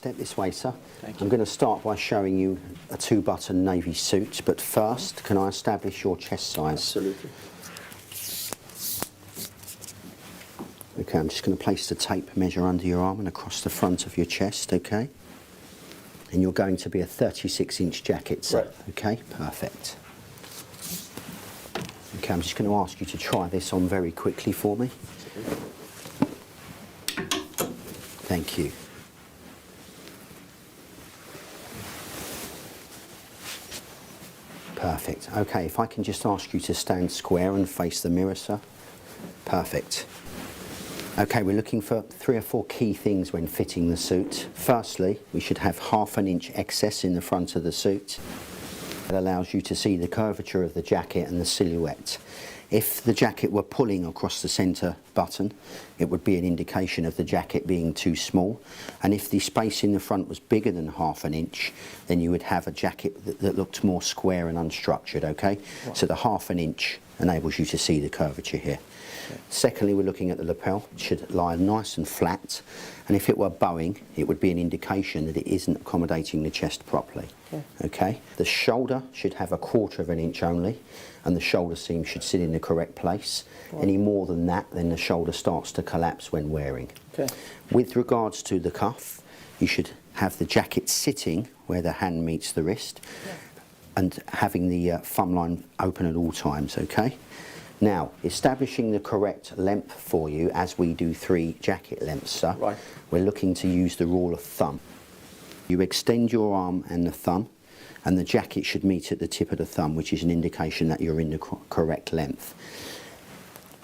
Step this way, sir. Thank you. I'm going to start by showing you a 2-button navy suit, but first, can I establish your chest size? Absolutely. Okay, I'm just going to place the tape measure under your arm and across the front of your chest, okay? And you're going to be a 36-inch jacket, sir. Right. Okay, perfect. Okay, I'm just going to ask you to try this on very quickly for me. Thank you. Perfect. Okay, if I can just ask you to stand square and face the mirror, sir. Perfect. Okay, we're looking for 3 or 4 key things when fitting the suit. Firstly, we should have ½ an inch excess in the front of the suit. That allows you to see the curvature of the jacket and the silhouette. If the jacket were pulling across the centre button, it would be an indication of the jacket being too small. And if the space in the front was bigger than ½ an inch, then you would have a jacket that looked more square and unstructured, okay? Right. So the ½ an inch enables you to see the curvature here. Okay. Secondly, we're looking at the lapel. It should lie nice and flat. And if it were bowing, it would be an indication that it isn't accommodating the chest properly. Okay? The shoulder should have 1/4 of an inch only, and the shoulder seam should sit in the correct place. Right. Any more than that, then the shoulder starts to collapse when wearing. Okay. With regards to the cuff, you should have the jacket sitting where the hand meets the wrist, and having the thumb line open at all times, okay? Now, establishing the correct length for you, as we do 3 jacket lengths, sir, right, we're looking to use the rule of thumb. You extend your arm and the thumb, and the jacket should meet at the tip of the thumb, which is an indication that you're in the correct length.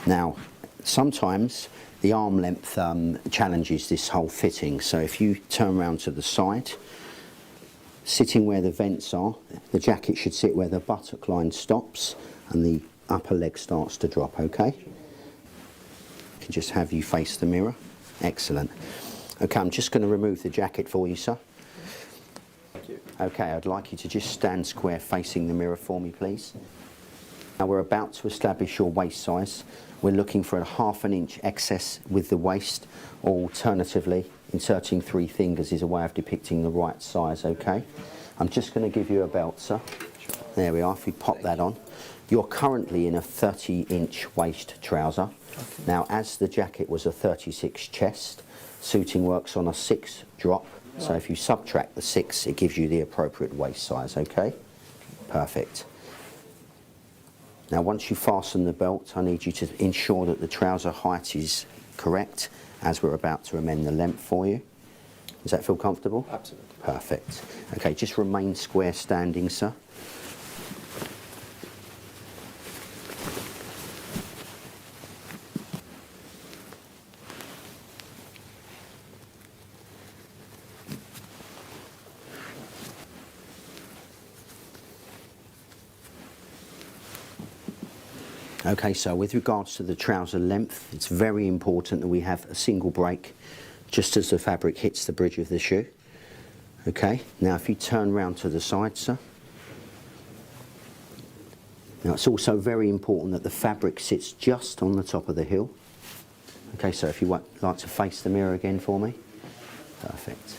Now, sometimes the arm length challenges this whole fitting, so if you turn around to the side, sitting where the vents are, the jacket should sit where the buttock line stops and the upper leg starts to drop, okay? I can just have you face the mirror. Excellent. Okay, I'm just going to remove the jacket for you, sir. Thank you. Okay, I'd like you to just stand square facing the mirror for me, please. Now we're about to establish your waist size. We're looking for a ½ an inch excess with the waist, or alternatively, inserting 3 fingers is a way of depicting the right size, okay? I'm just going to give you a belt, sir. Sure. There we are, if you pop that on. You're currently in a 30-inch waist trouser. Okay. Now, as the jacket was a 36 chest, suiting works on a 6 drop. Right. So if you subtract the 6, it gives you the appropriate waist size, okay? Perfect. Now, once you fasten the belt, I need you to ensure that the trouser height is correct, as we're about to amend the length for you. Does that feel comfortable? Absolutely. Perfect. Okay, just remain square standing, sir. Okay, so with regards to the trouser length, it's very important that we have a single break just as the fabric hits the bridge of the shoe. Okay, now if you turn round to the side, sir. Now it's also very important that the fabric sits just on the top of the heel. Okay, so if you would like to face the mirror again for me. Perfect.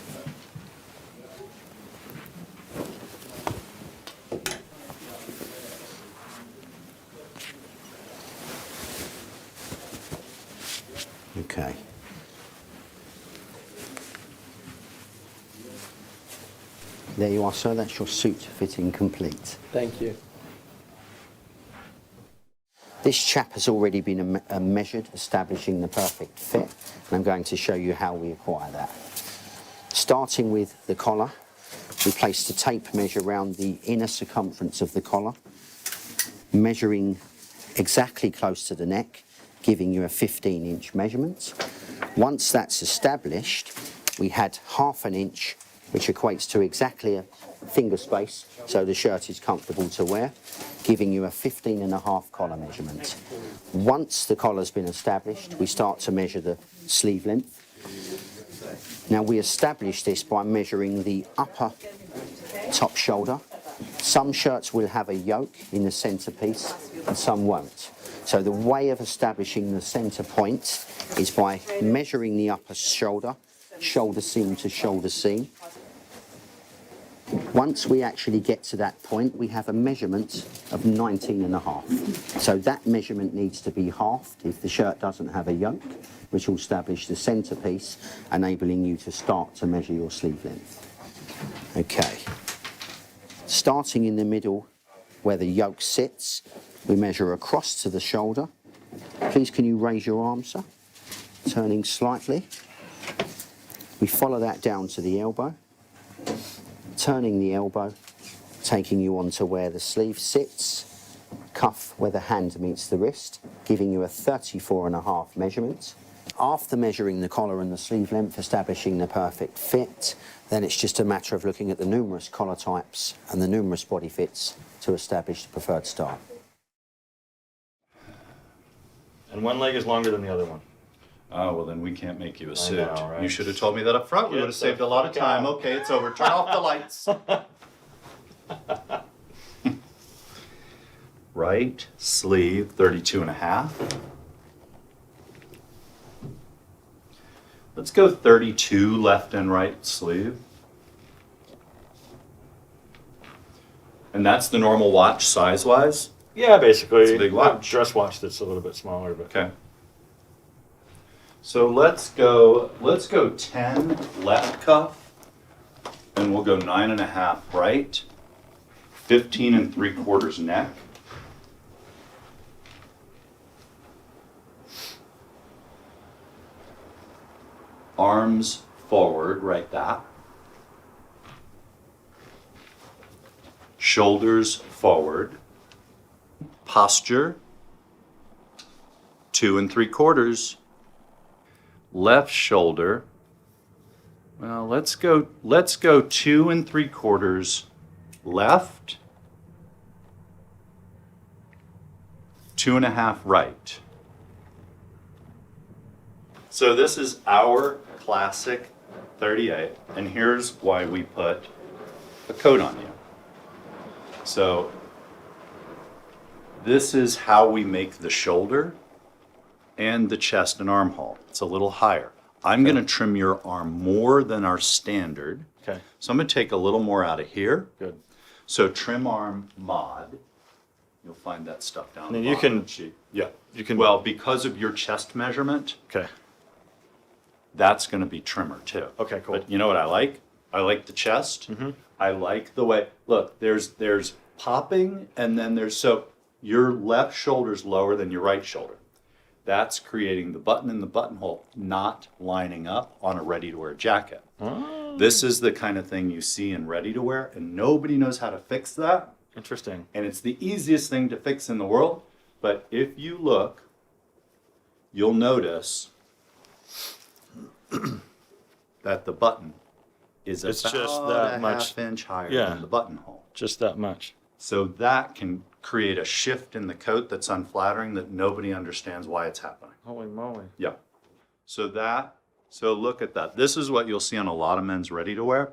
Okay. There you are, sir. That's your suit fitting complete. Thank you. This chap has already been measured, establishing the perfect fit, and I'm going to show you how we acquire that. Starting with the collar, we place the tape measure around the inner circumference of the collar, measuring exactly close to the neck, giving you a 15-inch measurement. Once that's established, we had ½ an inch, which equates to exactly a finger space, so the shirt is comfortable to wear, giving you a 15.5 collar measurement. Once the collar's been established, we start to measure the sleeve length. Now we establish this by measuring the upper top shoulder. Some shirts will have a yoke in the centre piece and some won't. So the way of establishing the centre point is by measuring the upper shoulder, shoulder seam to shoulder seam. Once we actually get to that point, we have a measurement of 19.5. So that measurement needs to be halved if the shirt doesn't have a yoke, which will establish the centerpiece, enabling you to start to measure your sleeve length. Okay. Starting in the middle where the yoke sits, we measure across to the shoulder. Please can you raise your arm, sir? Turning slightly. We follow that down to the elbow. Turning the elbow, taking you onto where the sleeve sits, cuff where the hand meets the wrist, giving you a 34.5 measurement. After measuring the collar and the sleeve length, establishing the perfect fit, then it's just a matter of looking at the numerous collar types and the numerous body fits to establish the preferred style. And one leg is longer than the other one. Oh, well, then we can't make you a suit. know, right? You should have told me that up front. We Get would have the saved a lot of fuck time. out. Okay, it's over. Turn off the lights. Right sleeve, 32.5. Let's go 32 left and right sleeve. And that's the normal watch size-wise? Yeah, basically. It's a big watch. Dress watch that's a little bit smaller, but Okay. So let's go 10 left cuff, and we'll go 9.5 right, 15 3/4 neck. Arms forward, right that. Shoulders forward. Posture, 2 3/4. Left shoulder. Well, let's go 2 3/4 left, 2.5 right. So this is our classic 38, and here's why we put a coat on you. So this is how we make the shoulder and the chest and armhole. It's a little higher. I'm going to trim your arm more than our standard. okay, So I'm going to take a little more out of here. good. So trim arm mod. You'll find that stuff down And the then you bottom can- of the sheet. Yeah. you can- Well, because of your chest measurement, Okay, that's going to be trimmer too. okay, cool. But you know what I like? I like the chest. I like the way, look, there's popping, and then so your left shoulder's lower than your right shoulder. That's creating the button in the buttonhole not lining up on a ready-to-wear jacket. Oh, This is the kind of thing you see in ready-to-wear, and nobody knows how to fix that. interesting. And it's the easiest thing to fix in the world. But if you look, you'll notice that the button is It's about just that a much- half-inch higher yeah. than the buttonhole. Just that much. So that can create a shift in the coat that's unflattering that nobody understands why it's happening. Holy moly. Yeah. So look at that. This is what you'll see on a lot of men's ready-to-wear.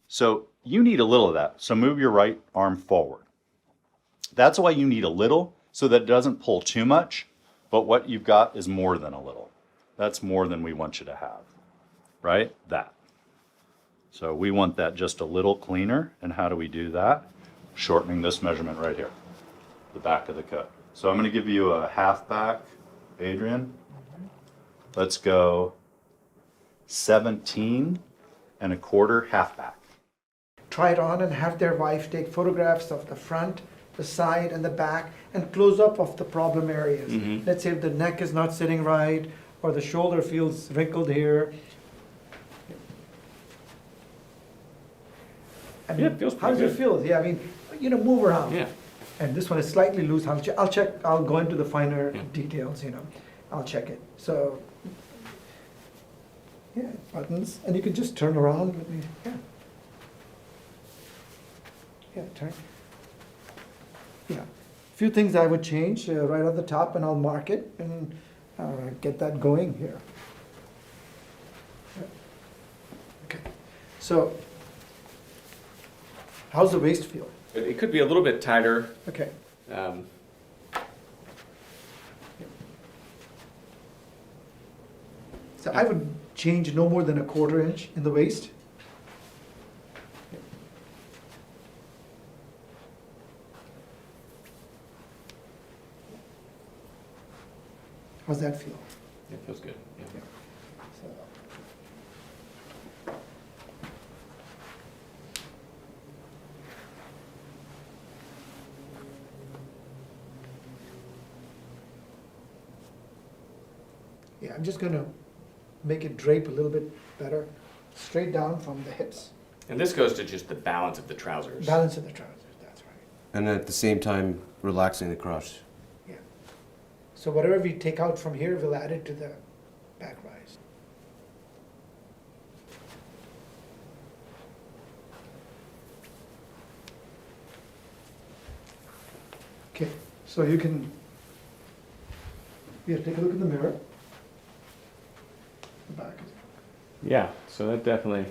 So you need a little of that. So move your right arm forward. That's why you need a little, so that it doesn't pull too much, but what you've got is more than a little. That's more than we want you to have, right? That. So we want that just a little cleaner, and how do we do that? Shortening this measurement right here, the back of the coat. So I'm going to give you a half back, Adrian. Let's go 17 1/4 half back. Try it on and have their wife take photographs of the front, the side, and the back, and close up of the problem areas. Let's say if the neck is not sitting right, or the shoulder feels wrinkled here. I mean, Yeah, it feels how pretty does it good. feel? Yeah, I mean, move around. Yeah. And this one is slightly loose. I'll check. I'll go into the finer details. I'll check it. So, yeah, buttons, and you can just turn around. Yeah, turn. Yeah, few things I would change right at the top, and I'll mark it and get that going here. Okay, so how's the waist feel? It could be a little bit tighter. Okay. So I would change no more than a 1/4 inch in the waist. How's that feel? It feels good. Yeah. So, yeah, I'm just gonna make it drape a little bit better, straight down from the hips. And this goes to just the balance of the trousers. Balance of the trousers, that's right. And at the same time, relaxing the crotch. Yeah. So whatever we take out from here, we'll add it to the back rise. Okay, so you can, yeah, take a look in the mirror. The back is, Yeah, so that definitely.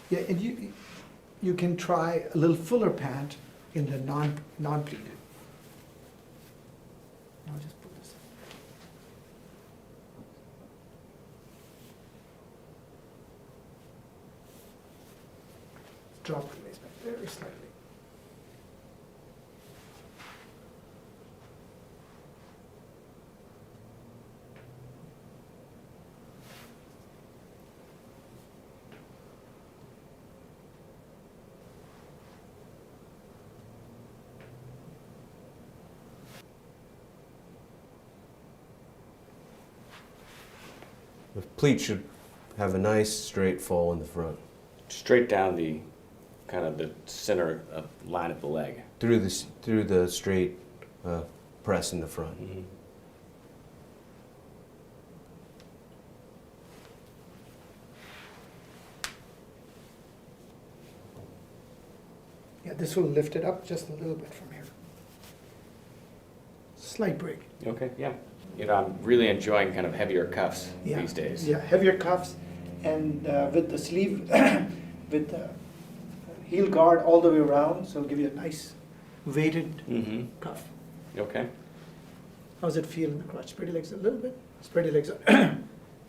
yeah, and you can try a little fuller pant in the non-pleated. I'll just put this. Drop the waistband very slightly. The pleat should have a nice straight fall in the front. Straight down the kind of the center of line of the leg. Through the straight press in the front. Mm-hmm. Yeah, this will lift it up just a little bit from here. Slight break. Okay, yeah. You know, I'm really enjoying kind of heavier cuffs Yeah. these days. Yeah, heavier cuffs, and with the sleeve, with the heel guard all the way around, so it'll give you a nice weighted Mm-hmm. cuff. Okay. How's it feel in the crotch? Spread your legs a little bit. Spread your legs out.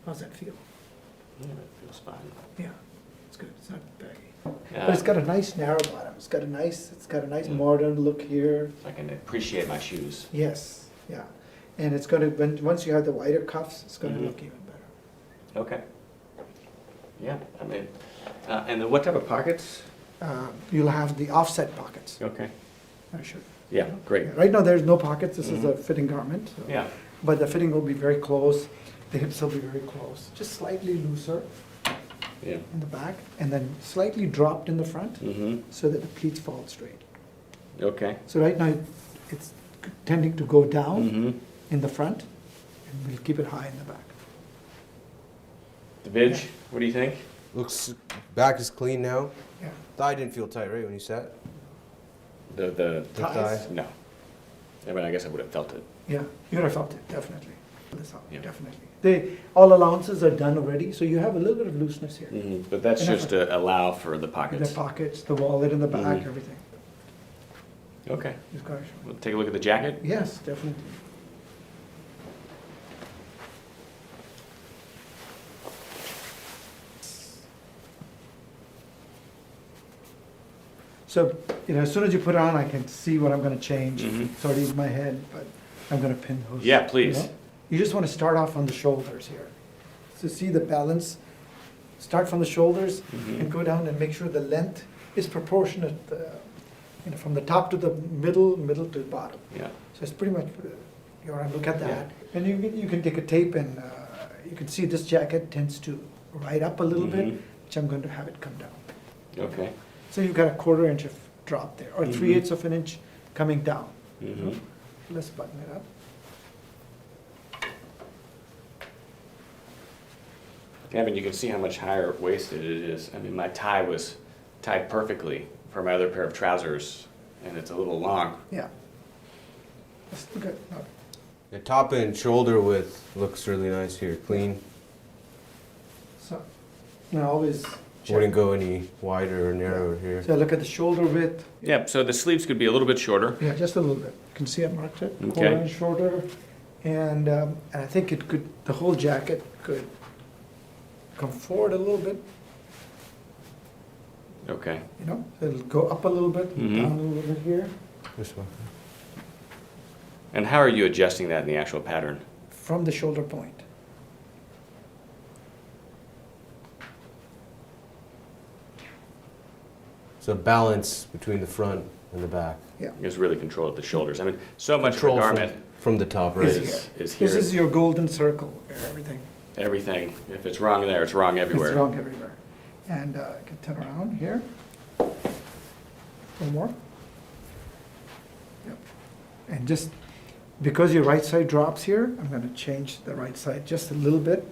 How's that feel? Yeah, that feels fine. Yeah, it's good. It's not baggy. Yeah. But it's got a nice narrow bottom. It's got a nice Mm. modern look here. I can appreciate my shoes. Yes, yeah. And it's gonna, once you have the wider cuffs, it's gonna Mhm. look even better. Okay. Yeah, I mean, and then what type of pockets? You'll have the offset pockets. Okay. I should. Yeah, great. Right now, there's no pockets. This is a Mhm. fitting garment. So. Yeah. But the fitting will be very close. The hips will be very close. Just slightly looser Yeah. in the back, and then slightly dropped in the front, Mm-hmm. so that the pleats fall straight. Okay. So right now, it's tending to go down Mm-hmm. in the front, and we'll keep it high in the back. The vidge, what do you think? Looks, back is clean now. Yeah. Thigh didn't feel tight, right, when you sat? The The Thighs? thigh. no. I mean, I guess I would have felt it. Yeah, you would have felt it, definitely. This out, Yeah. definitely. All allowances are done already, so you have a little bit of looseness here. Mm-hmm. But that's Enough. just to allow for the pockets. The pockets, the wallet in the back, Mhm. everything. Okay. You've got to show. We'll take a look at the jacket. Yes, definitely. So, as soon as you put it on, I can see what I'm gonna change. Mhm. It's already in my head, but I'm gonna pin those. Yeah, please. You know? You just wanna start off on the shoulders here. So see the balance, start from the shoulders Mhm. and go down and make sure the length is proportionate, from the top to the middle to the bottom. Yeah. So it's pretty much, you want to look at that. And you can take a tape and you can see this jacket tends to ride up a little bit, Mhm. which I'm going to have it come down. Okay. So you've got a 1/4 inch of drop there, or Mhm. 3/8 of an inch coming down. Mm-hmm. Let's button it up. Gavin, you can see how much higher waisted it is. I mean, my tie was tied perfectly for my other pair of trousers, and it's a little long. Yeah. Let's look at, no, The top and shoulder width looks really nice here, clean. so, now always Wouldn't go any wider or narrower here. So look at the shoulder width. Yeah, so the sleeves could be a little bit shorter. Yeah, just a little bit. You can see I marked it, Okay. quarter inch shorter. And I think it could, the whole jacket could come forward a little bit, Okay. you know? It'll go up a little bit, Mhm. down a little bit here, This one. And how are you adjusting that in the actual pattern? from the shoulder point. So balance between the front and the back. Yeah. Is really control at the shoulders. I mean, so much of a Control garment from the top, right? is here. This is your golden circle, where everything Everything. If it's wrong there, it's wrong everywhere. is wrong everywhere. And I can turn around here. One more. Yep. And just, because your right side drops here, I'm gonna change the right side just a little bit.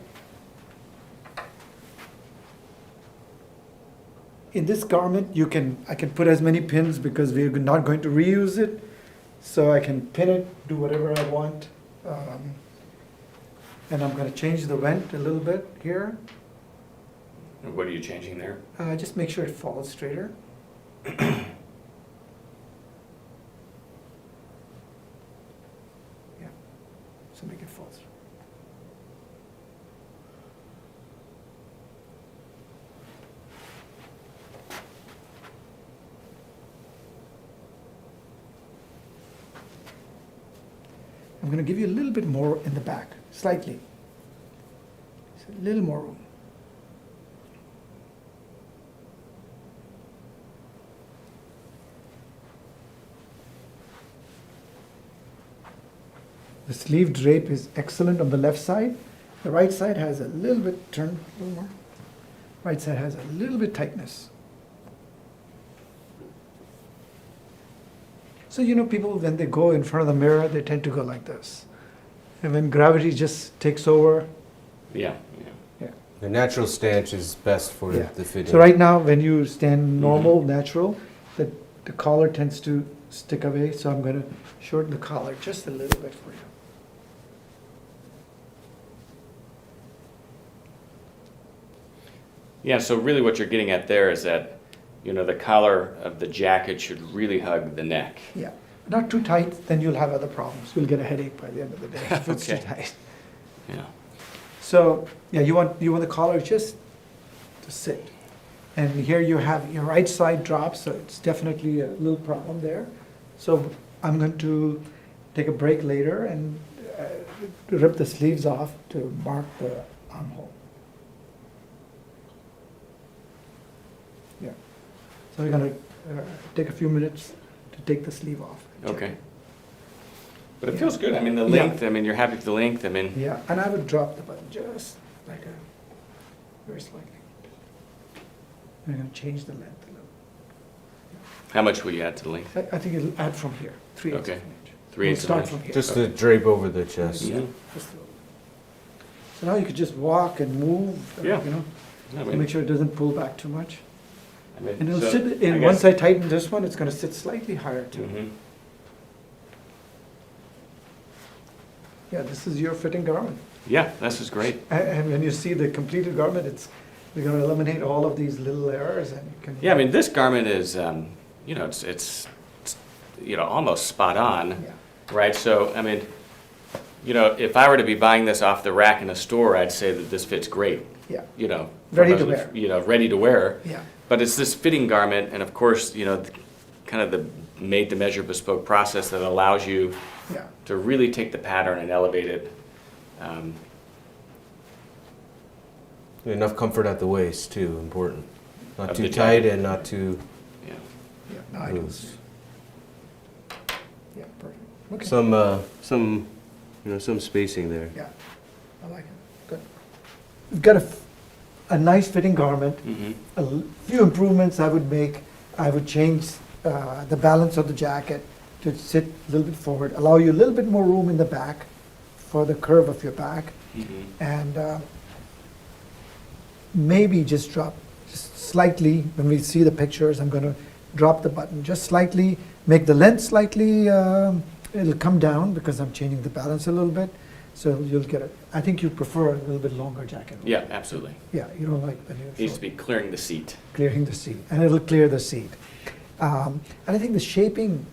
In this garment, I can put as many pins because we're not going to reuse it. So I can pin it, do whatever I want. And I'm gonna change the vent a little bit here. And what are you changing there? Just make sure it falls straighter. Yeah, so make it fall straight. I'm gonna give you a little bit more in the back, slightly. Just a little more room. The sleeve drape is excellent on the left side. The right side has a little bit, turn a little more. Right side has a little bit tightness. So, you know, people, when they go in front of the mirror, they tend to go like this. And when gravity just takes over, Yeah, yeah. yeah. The natural stance is best for Yeah. the fitting. So right now, when you stand normal, natural, the collar tends to stick away, so I'm gonna shorten the collar just a little bit for you. Yeah, so really what you're getting at there is that, you know, the collar of the jacket should really hug the neck. Yeah, not too tight, then you'll have other problems. You'll get a headache by the end of the day if it's too Okay. tight. Yeah. So, yeah, you want the collar just to sit. And here you have your right side drops, so it's definitely a little problem there. So I'm going to take a break later and rip the sleeves off to mark the armhole. Yeah. So we're gonna take a few minutes to take the sleeve off. Okay. But it feels good. I mean, the Yeah. length, I mean, you're happy with the length. I mean, Yeah, and I would drop the button just like very slightly. I'm gonna change the length a little. how much will you add to the length? I think it'll add from here, 3/8 of Okay. an inch. 3/8 of an We'll inch. start from here. Just to drape over the chest. Mhm. Just a little. So now you could just walk and move, Yeah. you know, I to mean, make sure it doesn't pull back too much. I mean, And it'll so, sit, I in guess- once I tighten this one, it's gonna sit slightly higher too. Mhm. Yeah, this is your fitting garment. Yeah, this is great. And when you see the completed garment, we're gonna eliminate all of these little errors and you can. Yeah, I mean, this garment is, you know, it's, you know, almost spot on, Yeah. right? So, I mean, you know, if I were to be buying this off the rack in a store, I'd say that this fits great, Yeah, you know. Ready from to a- wear. You know, ready to wear. yeah, But it's this fitting garment, and of course, you know, kind of the made-to-measure bespoke process that allows you yeah. to really take the pattern and elevate it. Enough comfort at the waist too, important. Not Of too the tight jacket. and not too Yeah. Yeah, no, I do. loose. Yeah, perfect. Okay. Some, some spacing there. Yeah, I like it. Good. We've got a nice fitting garment. Mhm. Few improvements I would make. I would change the balance of the jacket to sit a little bit forward, allow you a little bit more room in the back for the curve of your back, Mhm. and maybe just drop just slightly. When we see the pictures, I'm going to drop the button just slightly, make the length slightly. It'll come down because I'm changing the balance a little bit. So you'll get it. I think you prefer a little bit longer jacket. Yeah, absolutely. Yeah, you don't like the new Needs to short. be clearing the seat. Clearing the seat, and it'll clear the seat. And I think the shaping,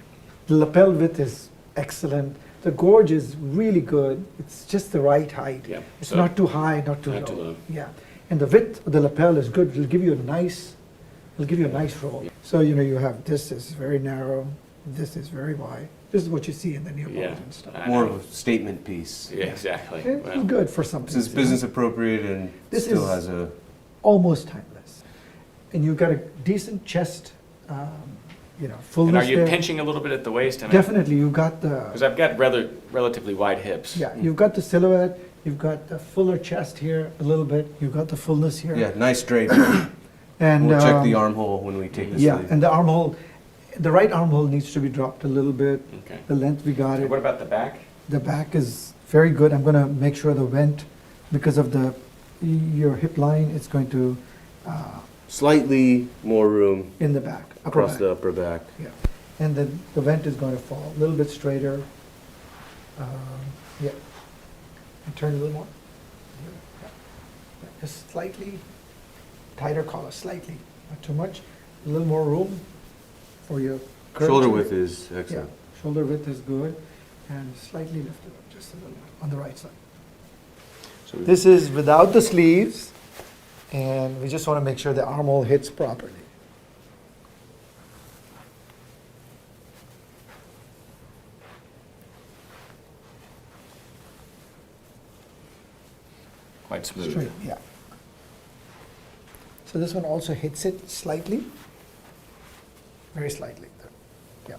the lapel width is excellent. The gorge is really good. It's just the right height. Yeah. It's So- not too high, not too Not low. too low. Yeah, and the width of the lapel is good. It'll give you a nice roll. So you have this is very narrow. This is very wide. This is what you see in the new Yeah. boats and stuff. I More know. of a statement piece. Yeah, exactly. It's Well, good for something. This is business appropriate and This still is- has a. Almost timeless. And you've got a decent chest, fullness and are you there. pinching a little bit at the waist? Definitely, you've got Because the, I've got relatively wide hips. yeah, you've got the silhouette, you've got the fuller chest here a little bit, you've got the fullness here. Yeah, nice drape. And, We'll check the armhole when we take the yeah, sleeve. and the armhole, the right armhole needs to be dropped a little bit. Okay. The length we got And it. what about the back? The back is very good. I'm gonna make sure the vent, because of your hip line, it's going to, Slightly more room in the back, upper across back. the upper back. Yeah, and then the vent is going to fall a little bit straighter. Yeah, and turn a little more. Yeah. Yeah, just slightly tighter collar, slightly, not too much. A little more room for your curvature. Shoulder width is Yeah, excellent. shoulder width is good, and slightly lifted up, just a little bit, on the right side. So This is without the sleeves, and we just want to make sure the armhole hits properly. quite smooth. Straight, yeah. So this one also hits it slightly, very slightly. Yeah.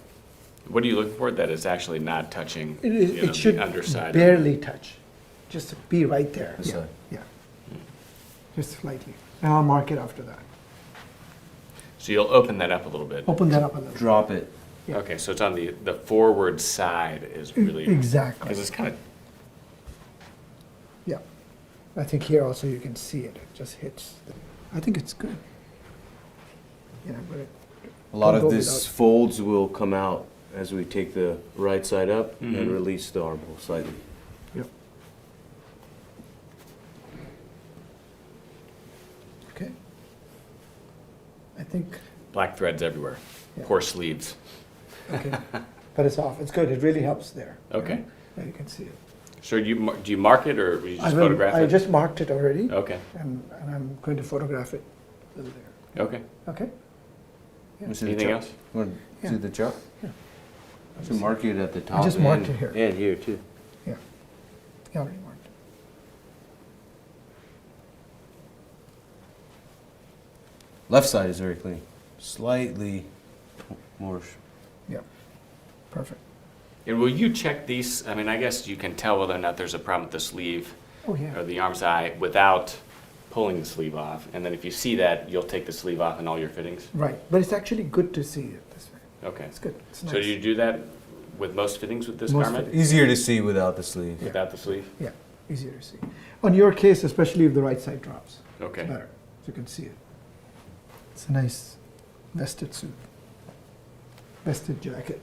What are you looking for? That it's actually not touching It is, you know, it should the underside. barely touch, just be right there. This Yeah, side. yeah. Just slightly, and I'll mark it after that. So you'll open that up a little bit. Open that up a little. Drop it. Yeah. Okay, so it's on the forward side is really Exactly, because it's kind of yeah. I think here also you can see it, it just hits. I think it's good. Yeah, but it, A lot Don't of go this without- folds will come out as we take the right side up and Mhm. release the armhole slightly. yep. Okay. I think, black threads everywhere. Yeah. Poor sleeves. okay, but it's off, it's good, it really helps there. Okay. Yeah, you can see it. So do you mark it or you I just will- photograph it? I just marked it already, Okay. and I'm going to photograph it a little there. Okay. Okay? Yeah. Anything else? Want to Yeah. do the chop? Yeah. So mark it at the top. just marked and- it here. And here too. Yeah. You already marked it. Left side is very clean. Slightly more. Yeah. Perfect. And will you check these? I mean, I guess you can tell whether or not there's a problem with the sleeve Oh, or yeah. the arm side without pulling the sleeve off. And then if you see that, you'll take the sleeve off in all your fittings. Right, but it's actually good to see it this way. Okay. It's good, it's nice. So do you do that with most fittings with this Most garment? fittings. Easier to see without the sleeve. Yeah. Without the sleeve? Yeah, easier to see. On your case, especially if the right side drops. Okay. It's better, so you can see it. It's a nice vested suit. Vested jacket.